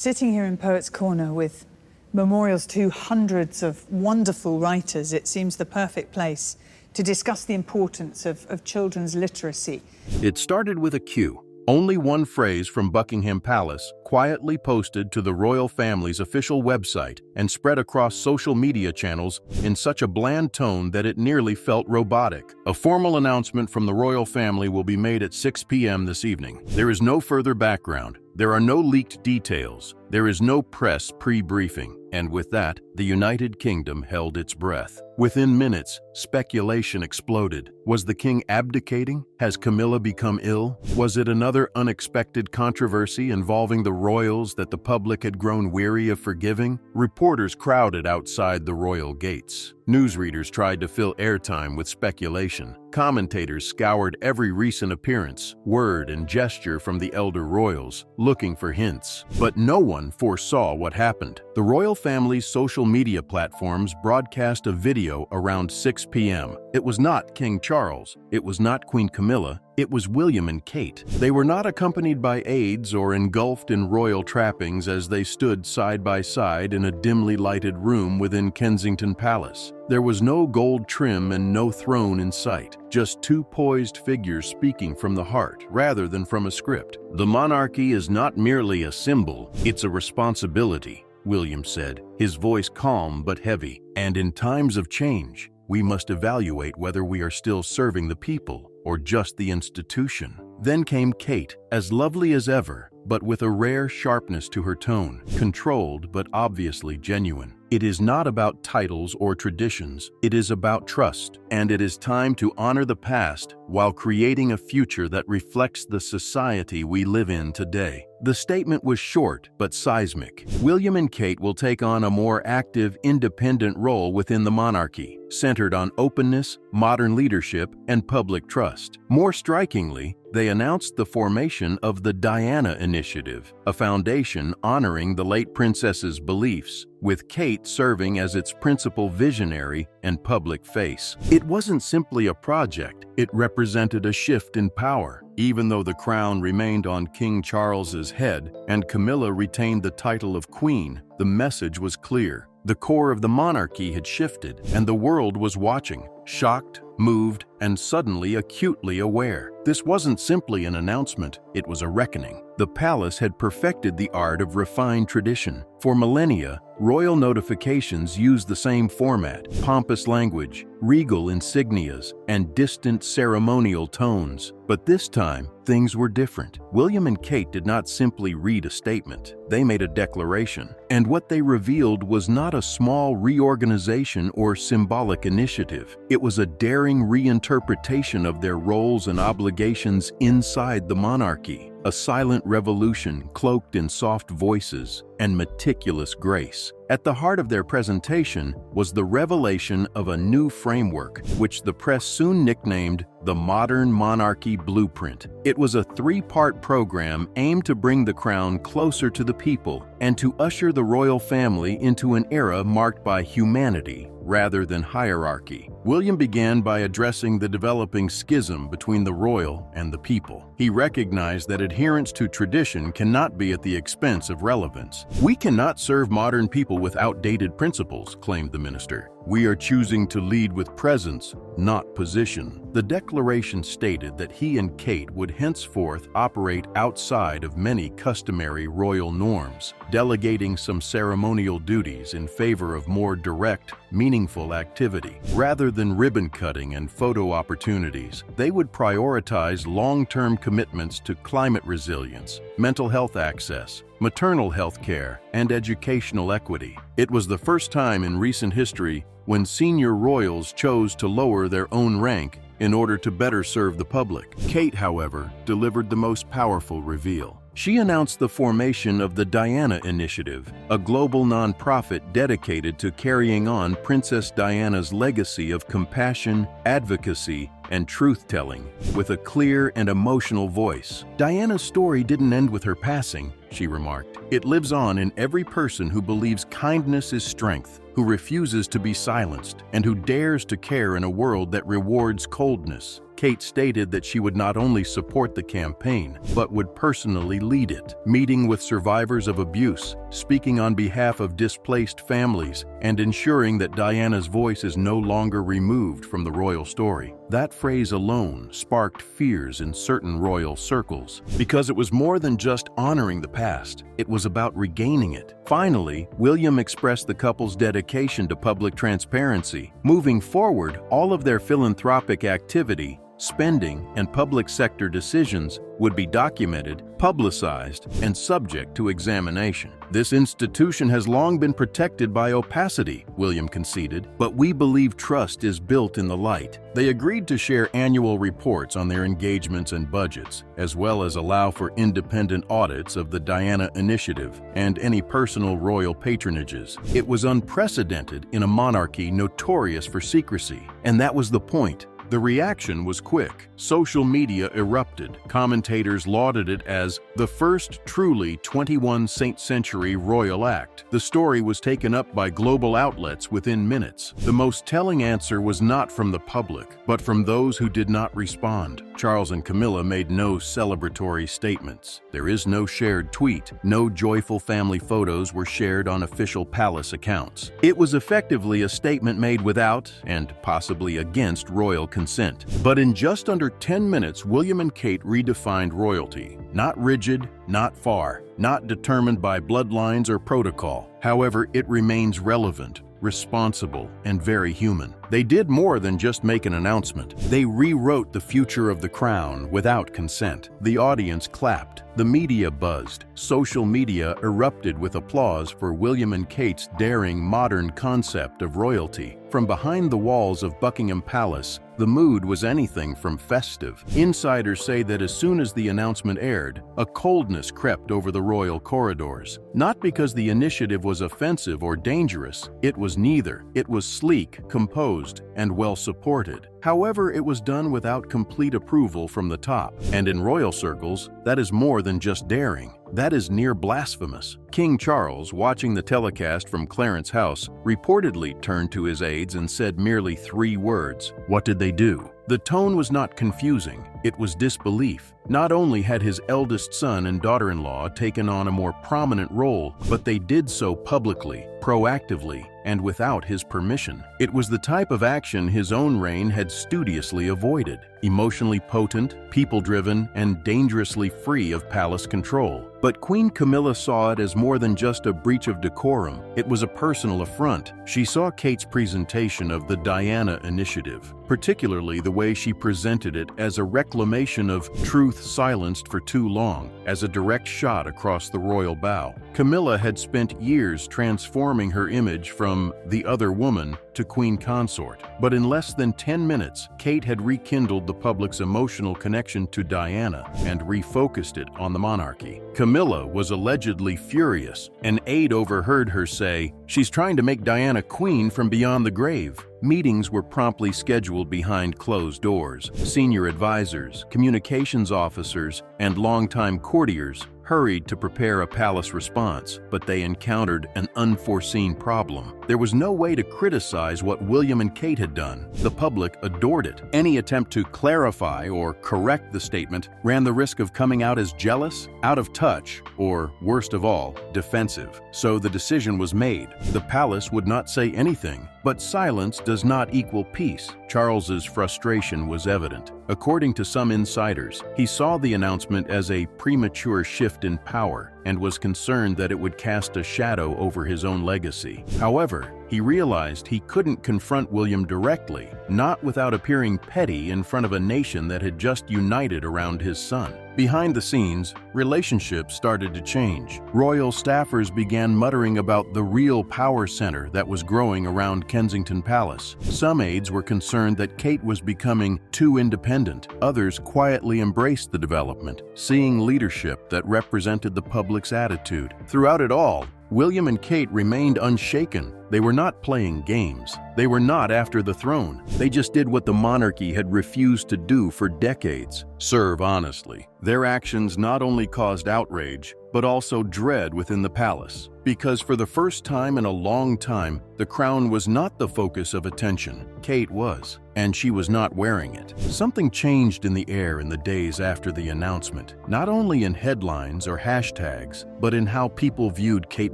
Sitting here in Poets' Corner with memorials to hundreds of wonderful writers, it seems the perfect place to discuss the importance of children's literacy. It started with a cue. Only one phrase from Buckingham Palace, quietly posted to the royal family's official website and spread across social media channels in such a bland tone that it nearly felt robotic. A formal announcement from the royal family will be made at 6 p.m. this evening. There is no further background. There are no leaked details. There is no press pre-briefing. And with that, the United Kingdom held its breath. Within minutes, speculation exploded. Was the king abdicating? Has Camilla become ill? Was it another unexpected controversy involving the royals that the public had grown weary of forgiving? Reporters crowded outside the royal gates. Newsreaders tried to fill airtime with speculation. Commentators scoured every recent appearance, word and gesture from the elder royals, looking for hints. But no one foresaw what happened. The royal family's social media platforms broadcast a video around 6 p.m. It was not King Charles. It was not Queen Camilla. It was William and Kate. They were not accompanied by aides or engulfed in royal trappings as they stood side by side in a dimly lighted room within Kensington Palace. There was no gold trim and no throne in sight, just two poised figures speaking from the heart rather than from a script. The monarchy is not merely a symbol, it's a responsibility, William said, his voice calm but heavy. And in times of change, we must evaluate whether we are still serving the people or just the institution. Then came Kate, as lovely as ever, but with a rare sharpness to her tone, controlled but obviously genuine. It is not about titles or traditions, it is about trust, and it is time to honor the past while creating a future that reflects the society we live in today. The statement was short but seismic. William and Kate will take on a more active, independent role within the monarchy, centered on openness, modern leadership, and public trust. More strikingly, they announced the formation of the Diana Initiative, a foundation honoring the late princess's beliefs, with Kate serving as its principal visionary and public face. It wasn't simply a project, it represented a shift in power. Even though the crown remained on King Charles's head and Camilla retained the title of queen, the message was clear. The core of the monarchy had shifted, and the world was watching, shocked, moved, and suddenly acutely aware. This wasn't simply an announcement, it was a reckoning. The palace had perfected the art of refined tradition. For millennia, royal notifications used the same format: pompous language, regal insignias, and distant ceremonial tones. But this time, things were different. William and Kate did not simply read a statement. They made a declaration. And what they revealed was not a small reorganization or symbolic initiative. It was a daring reinterpretation of their roles and obligations inside the monarchy. A silent revolution cloaked in soft voices and meticulous grace. At the heart of their presentation was the revelation of a new framework, which the press soon nicknamed the Modern Monarchy Blueprint. It was a three-part program aimed to bring the crown closer to the people and to usher the royal family into an era marked by humanity rather than hierarchy. William began by addressing the developing schism between the royal and the people. He recognized that adherence to tradition cannot be at the expense of relevance. "We cannot serve modern people with outdated principles," claimed the minister. "We are choosing to lead with presence, not position." The declaration stated that he and Kate would henceforth operate outside of many customary royal norms, delegating some ceremonial duties in favor of more direct, meaningful activity. Rather than ribbon-cutting and photo opportunities, they would prioritize long-term commitments to climate resilience, mental health access, maternal health care, and educational equity. It was the first time in recent history when senior royals chose to lower their own rank in order to better serve the public. Kate, however, delivered the most powerful reveal. She announced the formation of the Diana Initiative, a global nonprofit dedicated to carrying on Princess Diana's legacy of compassion, advocacy, and truth-telling, with a clear and emotional voice. "Diana's story didn't end with her passing," she remarked. "It lives on in every person who believes kindness is strength, who refuses to be silenced, and who dares to care in a world that rewards coldness." Kate stated that she would not only support the campaign, but would personally lead it, meeting with survivors of abuse, speaking on behalf of displaced families, and ensuring that Diana's voice is no longer removed from the royal story. That phrase alone sparked fears in certain royal circles, because it was more than just honoring the past, it was about regaining it. Finally, William expressed the couple's dedication to public transparency. Moving forward, all of their philanthropic activity, spending, and public sector decisions would be documented, publicized, and subject to examination. This institution has long been protected by opacity, William conceded, but we believe trust is built in the light. They agreed to share annual reports on their engagements and budgets, as well as allow for independent audits of the Diana Initiative and any personal royal patronages. It was unprecedented in a monarchy notorious for secrecy, and that was the point. The reaction was quick. Social media erupted. Commentators lauded it as the first truly 21st century royal act. The story was taken up by global outlets within minutes. The most telling answer was not from the public, but from those who did not respond. Charles and Camilla made no celebratory statements. There is no shared tweet. No joyful family photos were shared on official palace accounts. It was effectively a statement made without, and possibly against, royal consent. But in just under 10 minutes, William and Kate redefined royalty. Not rigid, not far, not determined by bloodlines or protocol. However, it remains relevant, responsible, and very human. They did more than just make an announcement. They rewrote the future of the crown without consent. The audience clapped. The media buzzed. Social media erupted with applause for William and Kate's daring modern concept of royalty. From behind the walls of Buckingham Palace, the mood was anything from festive. Insiders say that as soon as the announcement aired, a coldness crept over the royal corridors. Not because the initiative was offensive or dangerous, it was neither. It was sleek, composed, and well supported. However, it was done without complete approval from the top. And in royal circles, that is more than just daring. That is near blasphemous. King Charles, watching the telecast from Clarence House, reportedly turned to his aides and said merely 3 words. What did they do? The tone was not confusing, it was disbelief. Not only had his eldest son and daughter-in-law taken on a more prominent role, but they did so publicly, proactively, and without his permission. It was the type of action his own reign had studiously avoided. Emotionally potent, people-driven, and dangerously free of palace control. But Queen Camilla saw it as more than just a breach of decorum. It was a personal affront. She saw Kate's presentation of the Diana Initiative, particularly the way she presented it, as a reclamation of truth silenced for too long, as a direct shot across the royal bow. Camilla had spent years transforming her image from the other woman to queen consort. But in less than 10 minutes, Kate had rekindled the public's emotional connection to Diana and refocused it on the monarchy. Camilla was allegedly furious. An aide overheard her say, "She's trying to make Diana queen from beyond the grave." Meetings were promptly scheduled behind closed doors. Senior advisors, communications officers, and longtime courtiers hurried to prepare a palace response, but they encountered an unforeseen problem. There was no way to criticize what William and Kate had done. The public adored it. Any attempt to clarify or correct the statement ran the risk of coming out as jealous, out of touch, or, worst of all, defensive. So the decision was made. The palace would not say anything. But silence does not equal peace. Charles's frustration was evident. According to some insiders, he saw the announcement as a premature shift in power and was concerned that it would cast a shadow over his own legacy. However, he realized he couldn't confront William directly, not without appearing petty in front of a nation that had just united around his son. Behind the scenes, relationships started to change. Royal staffers began muttering about the real power center that was growing around Kensington Palace. Some aides were concerned that Kate was becoming too independent. Others quietly embraced the development, seeing leadership that represented the public's attitude. Throughout it all, William and Kate remained unshaken. They were not playing games. They were not after the throne. They just did what the monarchy had refused to do for decades: serve honestly. Their actions not only caused outrage, but also dread within the palace. Because for the first time in a long time, the crown was not the focus of attention. Kate was, and she was not wearing it. Something changed in the air in the days after the announcement, not only in headlines or hashtags, but in how people viewed Kate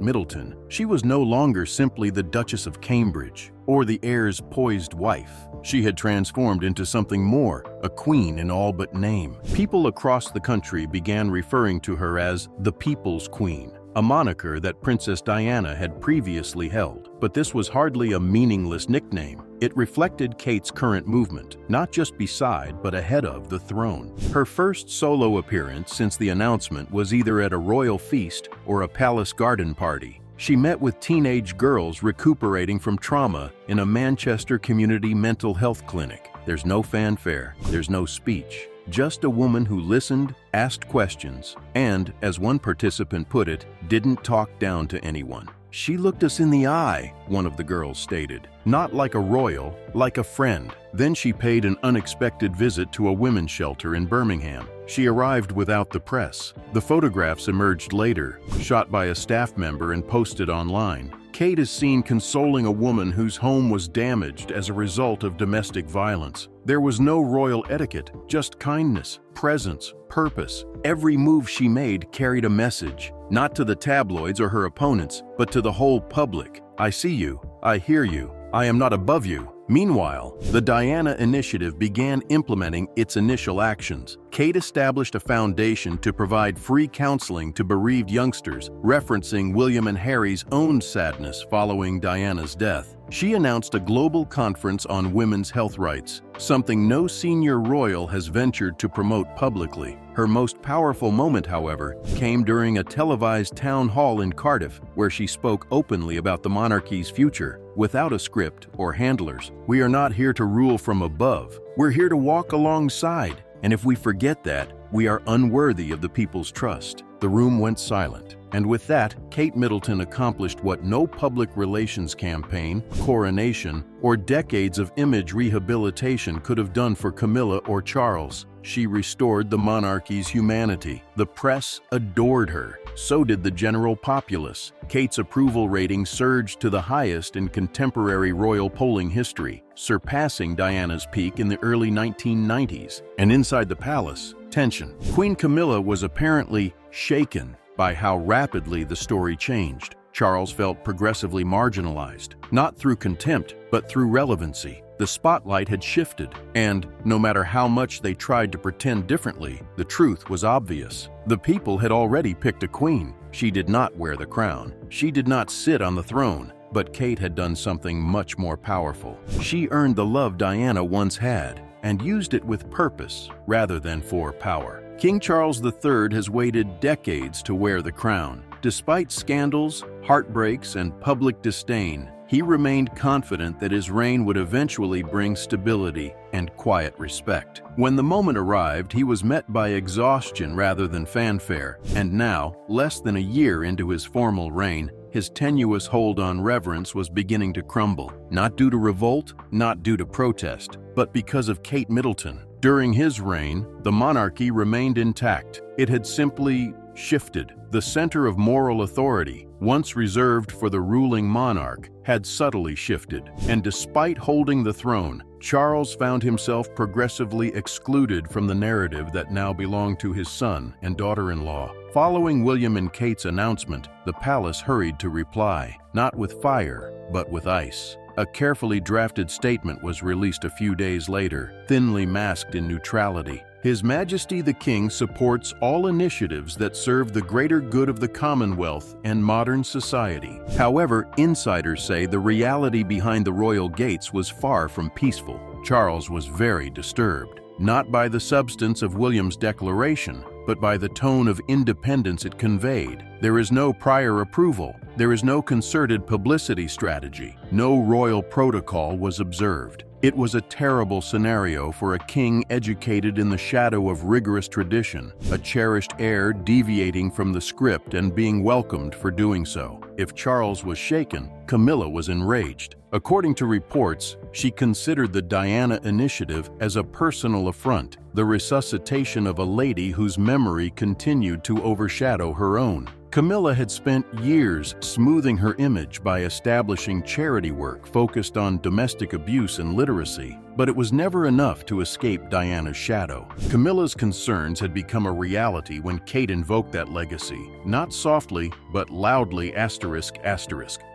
Middleton. She was no longer simply the Duchess of Cambridge or the heir's poised wife. She had transformed into something more, a queen in all but name. People across the country began referring to her as the People's Queen, a moniker that Princess Diana had previously held. But this was hardly a meaningless nickname. It reflected Kate's current movement, not just beside but ahead of the throne. Her first solo appearance since the announcement was either at a royal feast or a palace garden party. She met with teenage girls recuperating from trauma in a Manchester community mental health clinic. There's no fanfare, there's no speech. Just a woman who listened, asked questions, and, as one participant put it, didn't talk down to anyone. "She looked us in the eye," one of the girls stated. "Not like a royal, like a friend." Then she paid an unexpected visit to a women's shelter in Birmingham. She arrived without the press. The photographs emerged later, shot by a staff member and posted online. Kate is seen consoling a woman whose home was damaged as a result of domestic violence. There was no royal etiquette, just kindness, presence, purpose. Every move she made carried a message, not to the tabloids or her opponents, but to the whole public. "I see you, I hear you, I am not above you." Meanwhile, the Diana Initiative began implementing its initial actions. Kate established a foundation to provide free counseling to bereaved youngsters, referencing William and Harry's own sadness following Diana's death. She announced a global conference on women's health rights, something no senior royal has ventured to promote publicly. Her most powerful moment, however, came during a televised town hall in Cardiff, where she spoke openly about the monarchy's future, without a script or handlers. "We are not here to rule from above. We're here to walk alongside. And if we forget that, we are unworthy of the people's trust." The room went silent. And with that, Kate Middleton accomplished what no public relations campaign, coronation, or decades of image rehabilitation could have done for Camilla or Charles. She restored the monarchy's humanity. The press adored her. So did the general populace. Kate's approval rating surged to the highest in contemporary royal polling history, surpassing Diana's peak in the early 1990s. And inside the palace, tension. Queen Camilla was apparently shaken by how rapidly the story changed. Charles felt progressively marginalized, not through contempt, but through relevancy. The spotlight had shifted, and no matter how much they tried to pretend differently, the truth was obvious. The people had already picked a queen. She did not wear the crown. She did not sit on the throne. But Kate had done something much more powerful. She earned the love Diana once had, and used it with purpose rather than for power. King Charles III has waited decades to wear the crown. Despite scandals, heartbreaks, and public disdain, he remained confident that his reign would eventually bring stability and quiet respect. When the moment arrived, he was met by exhaustion rather than fanfare, and now, less than a year into his formal reign, his tenuous hold on reverence was beginning to crumble, not due to revolt, not due to protest, but because of Kate Middleton. During his reign, the monarchy remained intact. It had simply shifted. The center of moral authority, once reserved for the ruling monarch, had subtly shifted. And despite holding the throne, Charles found himself progressively excluded from the narrative that now belonged to his son and daughter-in-law. Following William and Kate's announcement, the palace hurried to reply, not with fire, but with ice. A carefully drafted statement was released a few days later, thinly masked in neutrality. His Majesty the King supports all initiatives that serve the greater good of the Commonwealth and modern society. However, insiders say the reality behind the royal gates was far from peaceful. Charles was very disturbed, not by the substance of William's declaration, but by the tone of independence it conveyed. There is no prior approval. There is no concerted publicity strategy. No royal protocol was observed. It was a terrible scenario for a king educated in the shadow of rigorous tradition, a cherished heir deviating from the script and being welcomed for doing so. If Charles was shaken, Camilla was enraged. According to reports, she considered the Diana Initiative as a personal affront, the resuscitation of a lady whose memory continued to overshadow her own. Camilla had spent years smoothing her image by establishing charity work focused on domestic abuse and literacy, but it was never enough to escape Diana's shadow. Camilla's concerns had become a reality when Kate invoked that legacy, not softly, but loudly asterisk.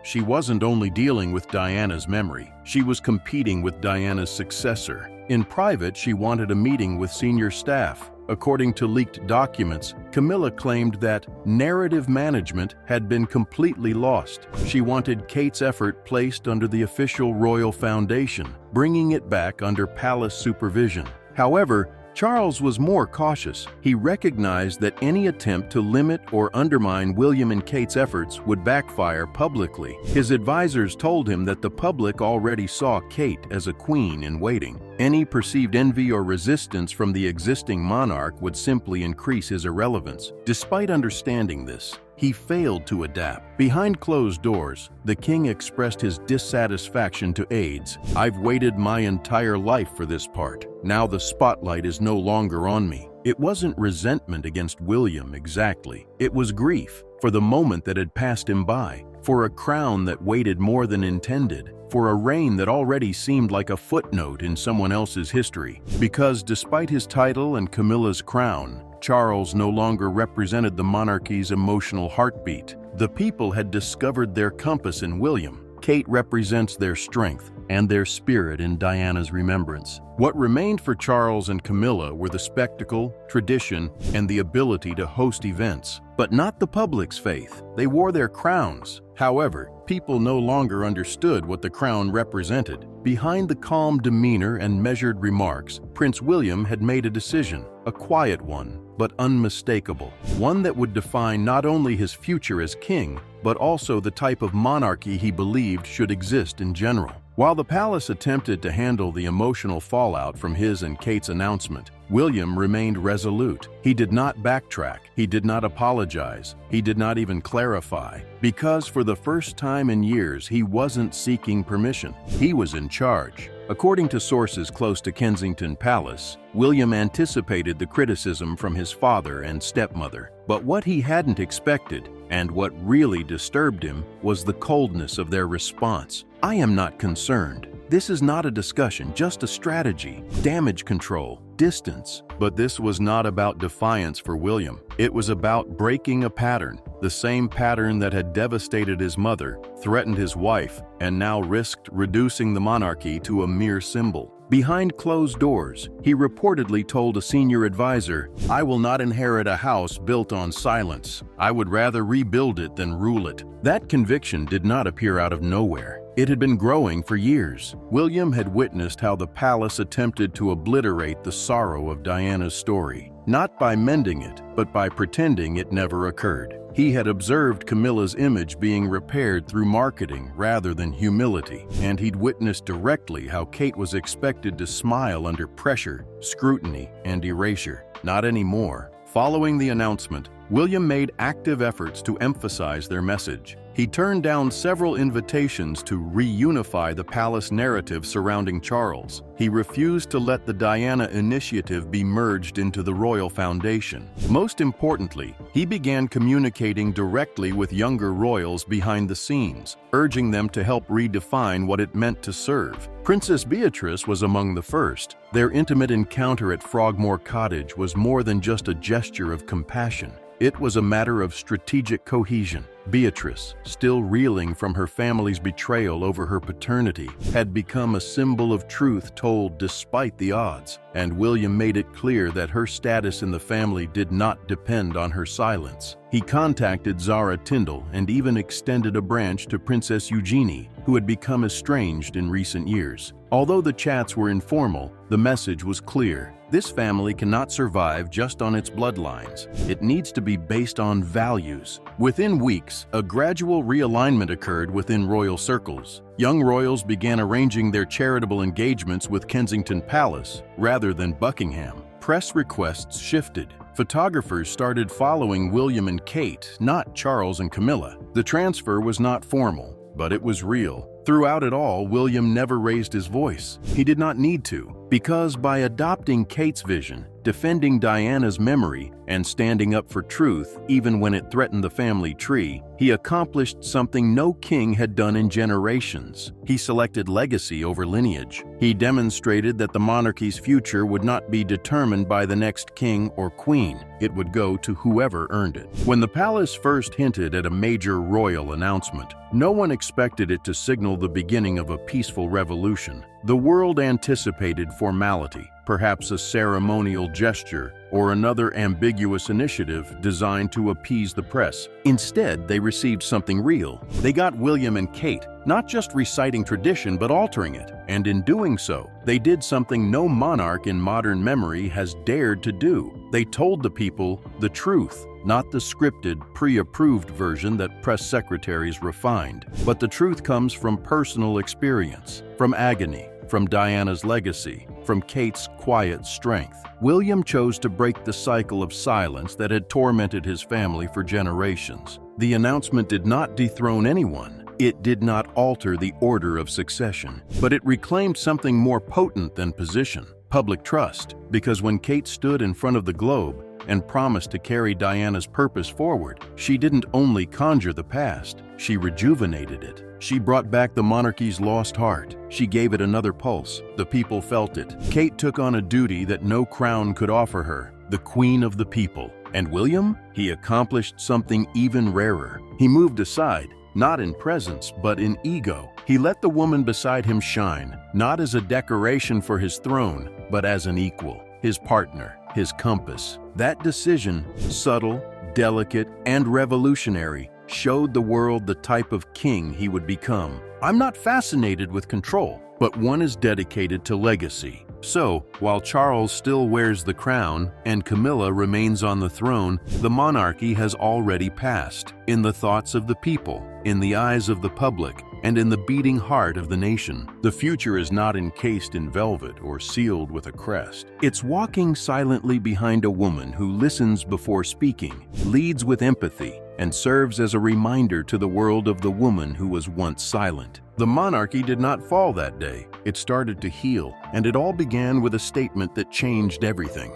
She wasn't only dealing with Diana's memory, she was competing with Diana's successor. In private, she wanted a meeting with senior staff. According to leaked documents, Camilla claimed that narrative management had been completely lost. She wanted Kate's effort placed under the official royal foundation, bringing it back under palace supervision. However, Charles was more cautious. He recognized that any attempt to limit or undermine William and Kate's efforts would backfire publicly. His advisors told him that the public already saw Kate as a queen in waiting. Any perceived envy or resistance from the existing monarch would simply increase his irrelevance. Despite understanding this, he failed to adapt. Behind closed doors, the king expressed his dissatisfaction to aides. "I've waited my entire life for this part. Now the spotlight is no longer on me." It wasn't resentment against William exactly. It was grief for the moment that had passed him by, for a crown that waited more than intended, for a reign that already seemed like a footnote in someone else's history. Because despite his title and Camilla's crown, Charles no longer represented the monarchy's emotional heartbeat. The people had discovered their compass in William. Kate represents their strength and their spirit in Diana's remembrance. What remained for Charles and Camilla were the spectacle, tradition, and the ability to host events, but not the public's faith. They wore their crowns. However, people no longer understood what the crown represented. Behind the calm demeanor and measured remarks, Prince William had made a decision, a quiet one, but unmistakable. One that would define not only his future as king, but also the type of monarchy he believed should exist in general. While the palace attempted to handle the emotional fallout from his and Kate's announcement, William remained resolute. He did not backtrack. He did not apologize. He did not even clarify. Because for the first time in years, he wasn't seeking permission. He was in charge. According to sources close to Kensington Palace, William anticipated the criticism from his father and stepmother. But what he hadn't expected, and what really disturbed him, was the coldness of their response. "I am not concerned. This is not a discussion, just a strategy, damage control, distance." But this was not about defiance for William. It was about breaking a pattern, the same pattern that had devastated his mother, threatened his wife, and now risked reducing the monarchy to a mere symbol. Behind closed doors, he reportedly told a senior advisor, "I will not inherit a house built on silence. I would rather rebuild it than rule it." That conviction did not appear out of nowhere. It had been growing for years. William had witnessed how the palace attempted to obliterate the sorrow of Diana's story, not by mending it, but by pretending it never occurred. He had observed Camilla's image being repaired through marketing rather than humility, and he'd witnessed directly how Kate was expected to smile under pressure, scrutiny, and erasure. Not anymore. Following the announcement, William made active efforts to emphasize their message. He turned down several invitations to reunify the palace narrative surrounding Charles. He refused to let the Diana initiative be merged into the royal foundation. Most importantly, he began communicating directly with younger royals behind the scenes, urging them to help redefine what it meant to serve. Princess Beatrice was among the first. Their intimate encounter at Frogmore Cottage was more than just a gesture of compassion. It was a matter of strategic cohesion. Beatrice, still reeling from her family's betrayal over her paternity, had become a symbol of truth told despite the odds, and William made it clear that her status in the family did not depend on her silence. He contacted Zara Tyndall and even extended a branch to Princess Eugenie, who had become estranged in recent years. Although the chats were informal, the message was clear. This family cannot survive just on its bloodlines. It needs to be based on values. Within weeks, a gradual realignment occurred within royal circles. Young royals began arranging their charitable engagements with Kensington Palace rather than Buckingham. Press requests shifted. Photographers started following William and Kate, not Charles and Camilla. The transfer was not formal, but it was real. Throughout it all, William never raised his voice. He did not need to, because by adopting Kate's vision, defending Diana's memory and standing up for truth even when it threatened the family tree, he accomplished something no king had done in generations. He selected legacy over lineage. He demonstrated that the monarchy's future would not be determined by the next king or queen. It would go to whoever earned it. When the palace first hinted at a major royal announcement, no one expected it to signal the beginning of a peaceful revolution. The world anticipated formality, perhaps a ceremonial gesture or another ambiguous initiative designed to appease the press. Instead, they received something real. They got William and Kate, not just reciting tradition but altering it. And in doing so, they did something no monarch in modern memory has dared to do. They told the people the truth, not the scripted, pre-approved version that press secretaries refined. But the truth comes from personal experience, from agony, from Diana's legacy, from Kate's quiet strength. William chose to break the cycle of silence that had tormented his family for generations. The announcement did not dethrone anyone. It did not alter the order of succession, but it reclaimed something more potent than position: public trust. Because when Kate stood in front of the globe and promised to carry Diana's purpose forward, she didn't only conjure the past, she rejuvenated it. She brought back the monarchy's lost heart. She gave it another pulse. The people felt it. Kate took on a duty that no crown could offer her: the queen of the people. And William? He accomplished something even rarer. He moved aside, not in presence, but in ego. He let the woman beside him shine, not as a decoration for his throne, but as an equal, his partner, his compass. That decision, subtle, delicate, and revolutionary, showed the world the type of king he would become. I'm not fascinated with control, but one is dedicated to legacy. So, while Charles still wears the crown and Camilla remains on the throne, the monarchy has already passed. In the thoughts of the people, in the eyes of the public, and in the beating heart of the nation. The future is not encased in velvet or sealed with a crest. It's walking silently behind a woman who listens before speaking, leads with empathy, and serves as a reminder to the world of the woman who was once silent. The monarchy did not fall that day. It started to heal, and it all began with a statement that changed everything.